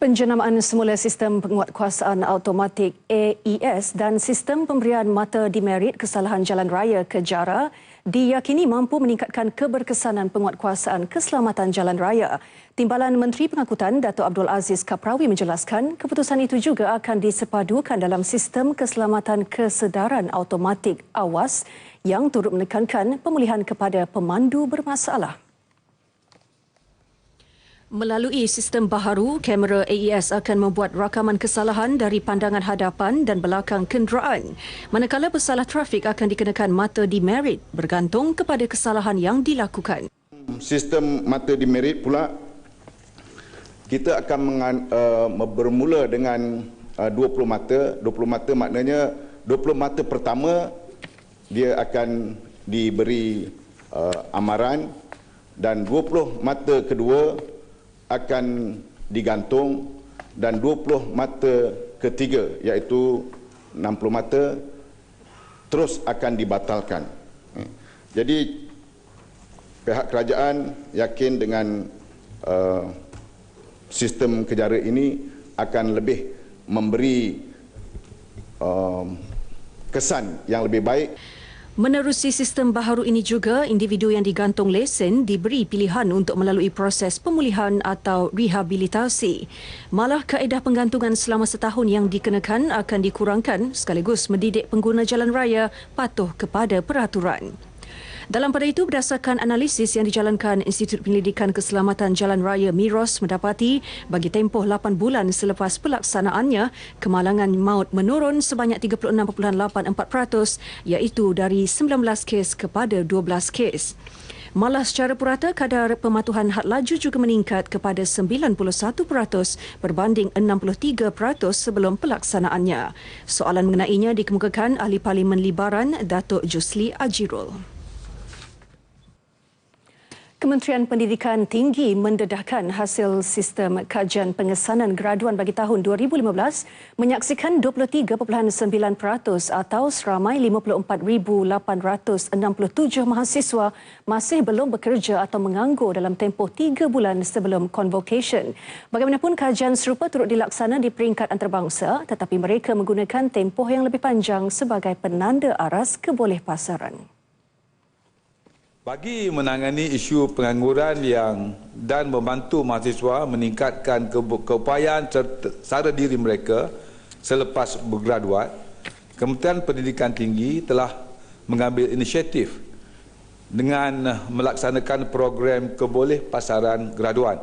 Penjenamaan semula sistem penguatkuasaan automatik AES dan sistem pemberian mata demerit kesalahan jalan raya ke JARA diyakini mampu meningkatkan keberkesanan penguatkuasaan keselamatan jalan raya. Timbalan Menteri Pengangkutan Dato' Abdul Aziz Kaprawi menjelaskan keputusan itu juga akan disepadukan dalam sistem keselamatan kesedaran automatik AWAS yang turut menekankan pemulihan kepada pemandu bermasalah. Melalui sistem baharu, kamera AES akan membuat rakaman kesalahan dari pandangan hadapan dan belakang kenderaan. Manakala pesalah trafik akan dikenakan mata demerit bergantung kepada kesalahan yang dilakukan. Sistem mata demerit pula, kita akan bermula dengan 20 mata. 20 mata maknanya 20 mata pertama dia akan diberi amaran dan 20 mata kedua akan digantung dan 20 mata ketiga iaitu 60 mata terus akan dibatalkan. Jadi pihak kerajaan yakin dengan sistem kejara ini akan lebih memberi kesan yang lebih baik. Menerusi sistem baharu ini juga, individu yang digantung lesen diberi pilihan untuk melalui proses pemulihan atau rehabilitasi. Malah kaedah penggantungan selama setahun yang dikenakan akan dikurangkan sekaligus mendidik pengguna jalan raya patuh kepada peraturan. Dalam pada itu, berdasarkan analisis yang dijalankan Institut Penyelidikan Keselamatan Jalan Raya MIROS mendapati bagi tempoh 8 bulan selepas pelaksanaannya, kemalangan maut menurun sebanyak 36.84% iaitu dari 19 kes kepada 12 kes. Malah secara purata, kadar pematuhan had laju juga meningkat kepada 91% berbanding 63% sebelum pelaksanaannya. Soalan mengenainya dikemukakan Ahli Parlimen Libaran Datuk Jusli Ajirul. Kementerian Pendidikan Tinggi mendedahkan hasil sistem kajian pengesanan graduan bagi tahun 2015 menyaksikan 23.9% atau seramai 54,867 mahasiswa masih belum bekerja atau menganggur dalam tempoh 3 bulan sebelum convocation. Bagaimanapun, kajian serupa turut dilaksana di peringkat antarabangsa tetapi mereka menggunakan tempoh yang lebih panjang sebagai penanda aras kebolehpasaran. Bagi menangani isu pengangguran dan membantu mahasiswa meningkatkan keupayaan sara diri mereka selepas bergraduat, Kementerian Pendidikan Tinggi telah mengambil inisiatif dengan melaksanakan program kebolehpasaran graduan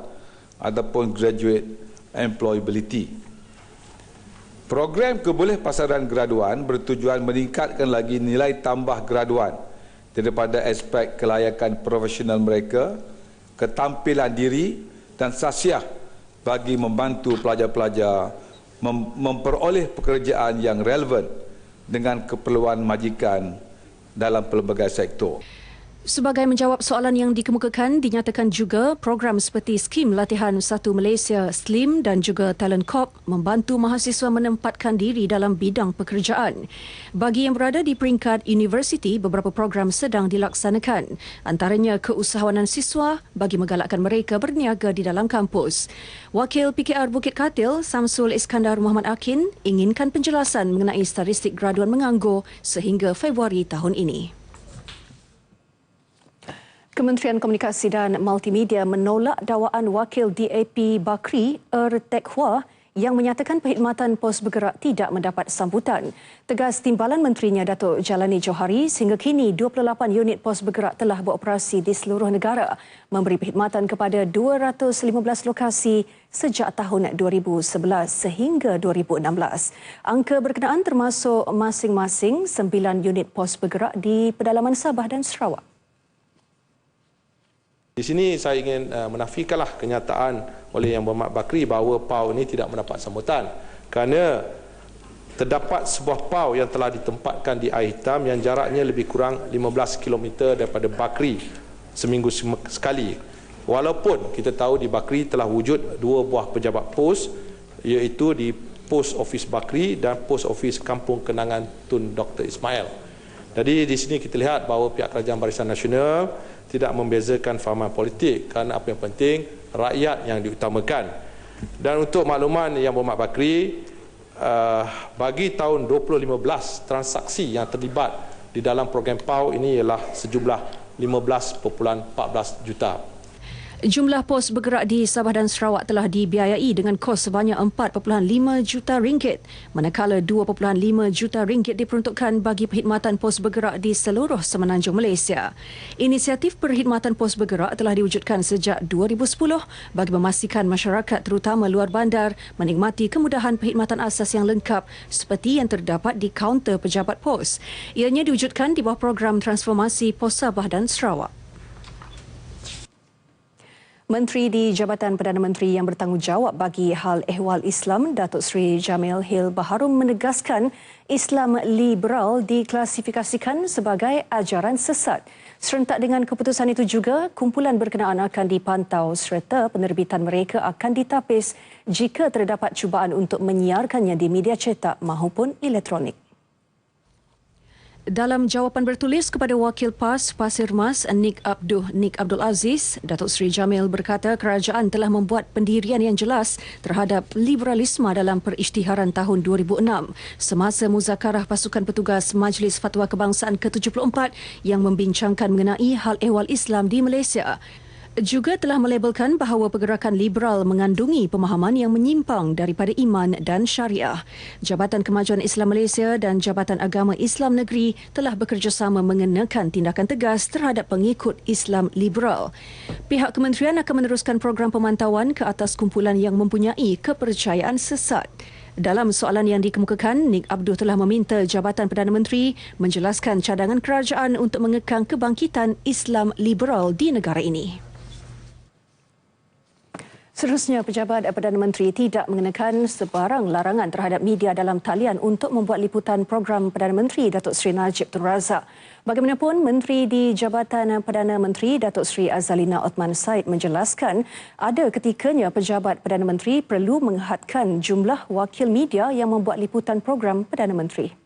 ataupun graduate employability. Program kebolehpasaran graduan bertujuan meningkatkan lagi nilai tambah graduan daripada aspek kelayakan profesional mereka, ketampilan diri dan sasiah bagi membantu pelajar-pelajar memperoleh pekerjaan yang relevan dengan keperluan majikan dalam pelbagai sektor. Sebagai menjawab soalan yang dikemukakan, dinyatakan juga program seperti skim latihan Satu Malaysia Slim dan juga Talent Corp membantu mahasiswa menempatkan diri dalam bidang pekerjaan. Bagi yang berada di peringkat universiti, beberapa program sedang dilaksanakan. Antaranya keusahawanan siswa bagi menggalakkan mereka berniaga di dalam kampus. Wakil PKR Bukit Katil, Samsul Iskandar Muhammad Akin, inginkan penjelasan mengenai statistik graduan menganggur sehingga Februari tahun ini. Kementerian Komunikasi dan Multimedia menolak dakwaan wakil DAP Bakri Tek Hua yang menyatakan perkhidmatan pos bergerak tidak mendapat sambutan. Tegas timbalan menterinya Datuk Jalani Johari, sehingga kini 28 unit pos bergerak telah beroperasi di seluruh negara, memberi perkhidmatan kepada 215 lokasi sejak tahun 2011 sehingga 2016. Angka berkenaan termasuk masing-masing 9 unit pos bergerak di pedalaman Sabah dan Sarawak. Di sini saya ingin menafikanlah kenyataan oleh Yang Berhormat Bakri bahawa PAU ini tidak mendapat sambutan, kerana terdapat sebuah PAU yang telah ditempatkan di Air Hitam yang jaraknya lebih kurang 15 km daripada Bakri seminggu sekali. Walaupun kita tahu di Bakri telah wujud 2 buah pejabat pos, iaitu di Pos Ofis Bakri dan Pos Ofis Kampung Kenangan Tun Dr. Ismail. Jadi di sini kita lihat bahawa pihak Kerajaan Barisan Nasional tidak membezakan fahaman politik, kerana apa yang penting rakyat yang diutamakan. Dan untuk makluman Yang Berhormat Bakri, bagi tahun 2015 transaksi yang terlibat di dalam program PAU ini ialah sejumlah 15.14 juta. Jumlah pos bergerak di Sabah dan Sarawak telah dibiayai dengan kos sebanyak 4.5 juta ringgit, manakala 2.5 juta ringgit diperuntukkan bagi perkhidmatan pos bergerak di seluruh semenanjung Malaysia. Inisiatif perkhidmatan pos bergerak telah diwujudkan sejak 2010 bagi memastikan masyarakat terutama luar bandar menikmati kemudahan perkhidmatan asas yang lengkap seperti yang terdapat di kaunter pejabat pos. Ianya diwujudkan di bawah program transformasi Pos Sabah dan Sarawak. Menteri di Jabatan Perdana Menteri yang bertanggungjawab bagi hal ehwal Islam, Datuk Seri Jamil Hill Baharom menegaskan Islam liberal diklasifikasikan sebagai ajaran sesat. Serentak dengan keputusan itu juga, kumpulan berkenaan akan dipantau serta penerbitan mereka akan ditapis jika terdapat cubaan untuk menyiarkannya di media cetak maupun elektronik. Dalam jawapan bertulis kepada Wakil PAS Pasir Mas Nik Abdul Aziz, Datuk Seri Jamil berkata kerajaan telah membuat pendirian yang jelas terhadap liberalisme dalam perisytiharan tahun 2006 semasa muzakarah pasukan petugas Majlis Fatwa Kebangsaan ke-74 yang membincangkan mengenai hal ehwal Islam di Malaysia. Juga telah melabelkan bahawa pergerakan liberal mengandungi pemahaman yang menyimpang daripada iman dan syariah. Jabatan Kemajuan Islam Malaysia dan Jabatan Agama Islam Negeri telah bekerjasama mengenakan tindakan tegas terhadap pengikut Islam liberal. Pihak kementerian akan meneruskan program pemantauan ke atas kumpulan yang mempunyai kepercayaan sesat. Dalam soalan yang dikemukakan, Nik Abdul telah meminta Jabatan Perdana Menteri menjelaskan cadangan kerajaan untuk mengekang kebangkitan Islam liberal di negara ini. Seterusnya, Pejabat Perdana Menteri tidak mengenakan sebarang larangan terhadap media dalam talian untuk membuat liputan program Perdana Menteri Datuk Seri Najib Tun Razak. Bagaimanapun, Menteri di Jabatan Perdana Menteri Datuk Seri Azalina Othman Said menjelaskan ada ketikanya Pejabat Perdana Menteri perlu menghadkan jumlah wakil media yang membuat liputan program Perdana Menteri.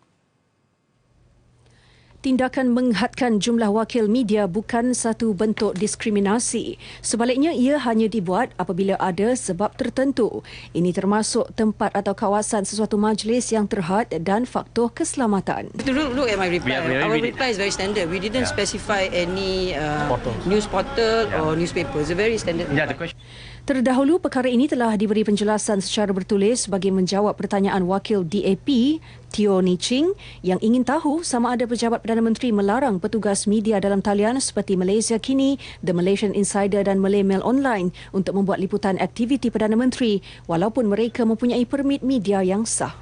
Tindakan menghadkan jumlah wakil media bukan satu bentuk diskriminasi. Sebaliknya, ia hanya dibuat apabila ada sebab tertentu. Ini termasuk tempat atau kawasan sesuatu majlis yang terhad dan faktor keselamatan. Look at my reply. Our reply is very standard. We didn't specify any news portal or newspaper. It's a very standard reply. Terdahulu, perkara ini telah diberi penjelasan secara bertulis bagi menjawab pertanyaan wakil DAP Teo Ni Ching yang ingin tahu sama ada Pejabat Perdana Menteri melarang petugas media dalam talian seperti Malaysia Kini, The Malaysian Insider dan Malay Mail Online untuk membuat liputan aktiviti Perdana Menteri walaupun mereka mempunyai permit media yang sah.